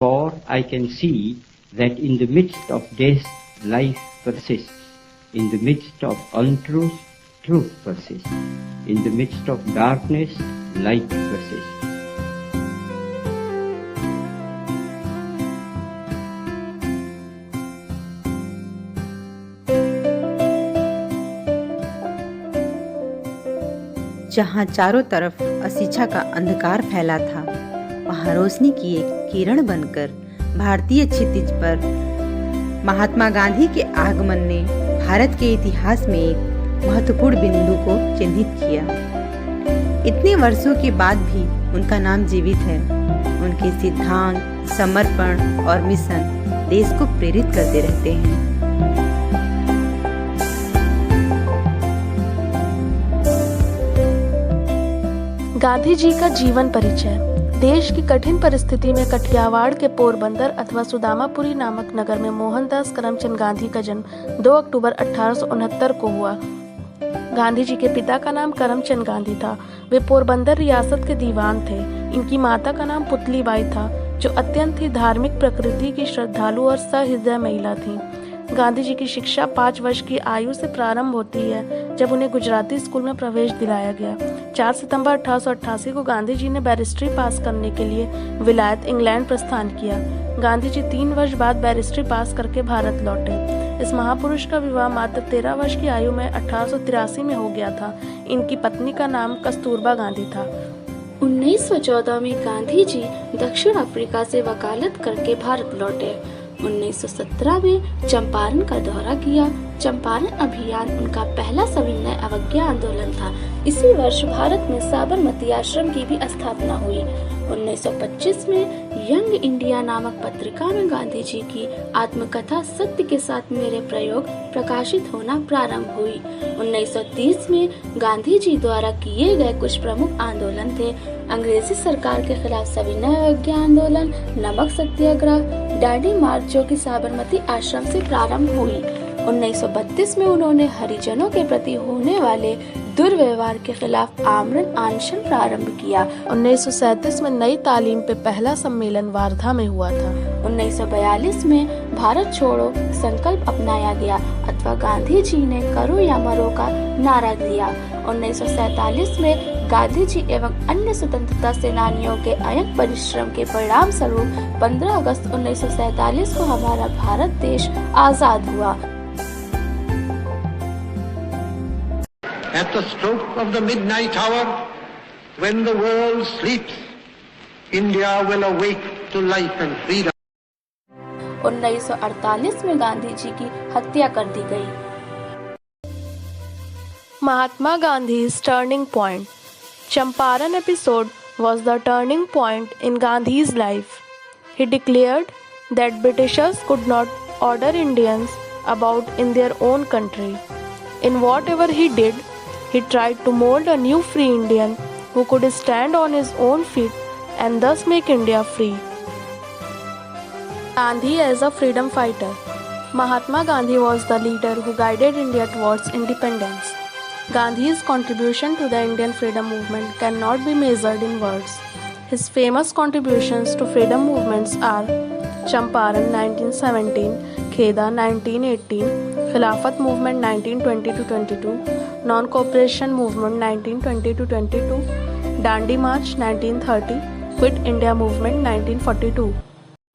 For I can see that in the midst of death, life persists. In the midst of untruth, truth persists. In the midst of darkness, light persists. जहाँ चारों तरफ अशिक्षा का अंधकार फैला था, वहाँ रोशनी की एक किरण बनकर भारतीय क्षितिज पर महात्मा गांधी के आगमन ने भारत के इतिहास में एक महत्वपूर्ण बिंदु को चिन्हित किया। इतने वर्षों के बाद भी उनका नाम जीवित है। उनके सिद्धांत, समर्पण और मिशन देश को प्रेरित करते रहते हैं। गांधी जी का जीवन परिचय। देश की कठिन परिस्थिति में कठियावाड़ के पोरबंदर अथवा सुदामापुरी नामक नगर में मोहनदास करमचंद गांधी का जन्म 2 अक्टूबर 1869 को हुआ। गांधी जी के पिता का नाम करमचंद गांधी था। वे पोरबंदर रियासत के दीवान थे। इनकी माता का नाम पुतलीबाई था, जो अत्यंत ही धार्मिक प्रकृति की श्रद्धालु और सहृदय महिला थी। गांधी जी की शिक्षा 5 वर्ष की आयु से प्रारंभ होती है, जब उन्हें गुजराती स्कूल में प्रवेश दिलाया गया। 4 सितंबर 1888 को गांधी जी ने बैरिस्ट्री पास करने के लिए विलायत इंग्लैंड प्रस्थान किया। गांधी जी 3 वर्ष बाद बैरिस्ट्री पास करके भारत लौटे। इस महापुरुष का विवाह मात्र 13 वर्ष की आयु में 1883 में हो गया था। इनकी पत्नी का नाम कस्तूरबा गांधी था। 1914 में गांधी जी दक्षिण अफ्रीका से वकालत करके भारत लौटे। 1917 में चंपारण का दौरा किया। चंपारण अभियान उनका पहला सविनय अवज्ञा आंदोलन था। इसी वर्ष भारत में साबरमती आश्रम की भी स्थापना हुई। 1925 में यंग इंडिया नामक पत्रिका में गांधी जी की आत्मकथा सत्य के साथ मेरे प्रयोग प्रकाशित होना प्रारंभ हुई। 1930 में गांधी जी द्वारा किए गए कुछ प्रमुख आंदोलन थे: अंग्रेजी सरकार के खिलाफ सविनय अवज्ञा आंदोलन, नमक सत्याग्रह, डांडी मार्च, जो कि साबरमती आश्रम से प्रारंभ हुई। 1932 में उन्होंने हरिजनों के प्रति होने वाले दुर्व्यवहार के खिलाफ आमरण अनशन प्रारंभ किया। 1937 में नई तालीम पे पहला सम्मेलन वार्धा में हुआ था। 1942 में भारत छोड़ो संकल्प अपनाया गया अथवा गांधी जी ने करो या मरो का नारा दिया। 1947 में गांधी जी एवं अन्य स्वतंत्रता सेनानियों के अयक परिश्रम के परिणाम स्वरूप 15 अगस्त 1947 को हमारा भारत देश आजाद हुआ। At the stroke of the midnight hour, when the world sleeps, India will awake to life and freedom. 1948 में गांधी जी की हत्या कर दी गई। Mahatma Gandhi's turning point. Champaran episode was the turning point in Gandhi's life. He declared that Britishers could not order Indians about in their own country. In whatever he did, he tried to mold a new free Indian who could stand on his own feet and thus make India free. Gandhi as a freedom fighter. Mahatma Gandhi was the leader who guided India towards independence. Gandhi's contribution to the Indian freedom movement cannot be measured in words. His famous contributions to freedom movements are Champaran 1917, Kheda 1918, Khilafat movement 1920-22, Non-Cooperation movement 1920-22, Dandi March 1930, Quit India movement 1942.